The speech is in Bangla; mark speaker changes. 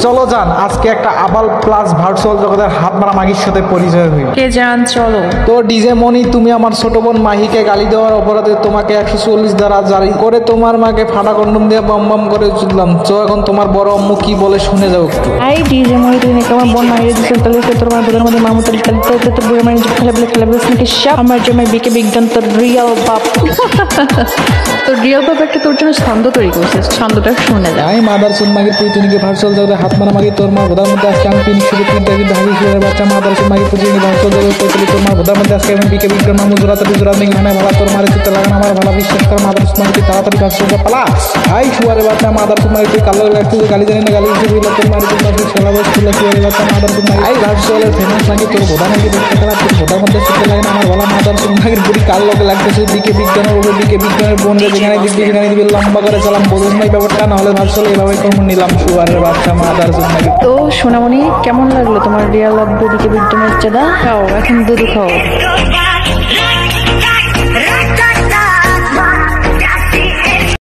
Speaker 1: চলো জান আজকে একটা আবাল প্লাস ভার্চুয়াল জগতের হাত মারা মাগির সাথে পরিচয় হই।
Speaker 2: কে জান চলো।
Speaker 1: তো ডিজে মনি, তুমি আমার ছোট বোন মাহিকে গালি দেওয়ার অপরাধে তোমাকে 140 ধারা জারি করে তোমার মাকে ফাটা কন্ডম দিয়ে বম বম করে চুদলাম। তো এখন তোমার বড় আম্মু কি বলে শুনে যাও একটু।
Speaker 2: আই ডিজে মনি, তুই নাকি আমার বোন মাহিরে দিছিল, তাহলে তোমার বোনের মধ্যে মামু তাহলে তো বইয়ের মানে খেলে নাকি সব আমার জন্য বিকে বিজ্ঞান তোর রিয়াল বাপ। তো রিয়াল বাপ একটা তোর জন্য ছন্দ তৈরি করছিস, ছন্দটা শুনে যা।
Speaker 1: আই মাদার সুন মাগি তুই তুনিকে ভার্চুয়াল জগতে হাত মারা মাগি তোর মা বোধার মধ্যে আজকে আমি পিনিক শুধু তুই দেখবি ভাবি শুয়ে বাচ্চা মাদার সুন মাগি তুই ভার্চুয়াল জগতে তুই তোর মা বোধার মধ্যে আজকে আমি বিকে বিজ্ঞান মামু জোড়াতে নাকি মানে ভালো তোর মারে চিত্র লাগান আমার ভালো বিশ্বাস কর মাদার সুন মাগি তুই তাড়াতাড়ি ভার্চুয়াল জগতে পালা। আই শুয়ারে বাচ্চা মাদার সুন মাগি তুই কালো লাগতে তুই গালি জানি না গালি শুয়ে তোর মারে তুই তুই খেলা বস তুই শুয়ারে বাচ্চা মাদার সুন মাগি আই ভার্চুয়ালের ফেমাস নাকি তোর বোধা নাকি দেখতে খেলা তোর বোধার মধ্যে চিত্র লাগান আমার ভালো মাদার সুন মাগির বুড়ি কাল লগে লাগতেছে বিকে বিজ্ঞানের উপর বিকে বিজ্ঞানের বোন রে যেখানে দিবি সেখানে দিবি লম্বা করে চালাম বোঝস নাই ব্যাপারটা, না হলে ভার্চুয়াল এইভাবে কর্ম নিলাম শুয়ারের বাচ্চা মাদার সুন মাগি।
Speaker 2: তো সোনামণি কেমন লাগলো তোমার রিয়াল আব্বু বিকে বিজ্ঞানের চেদা? খাও এখন দুধ খাও।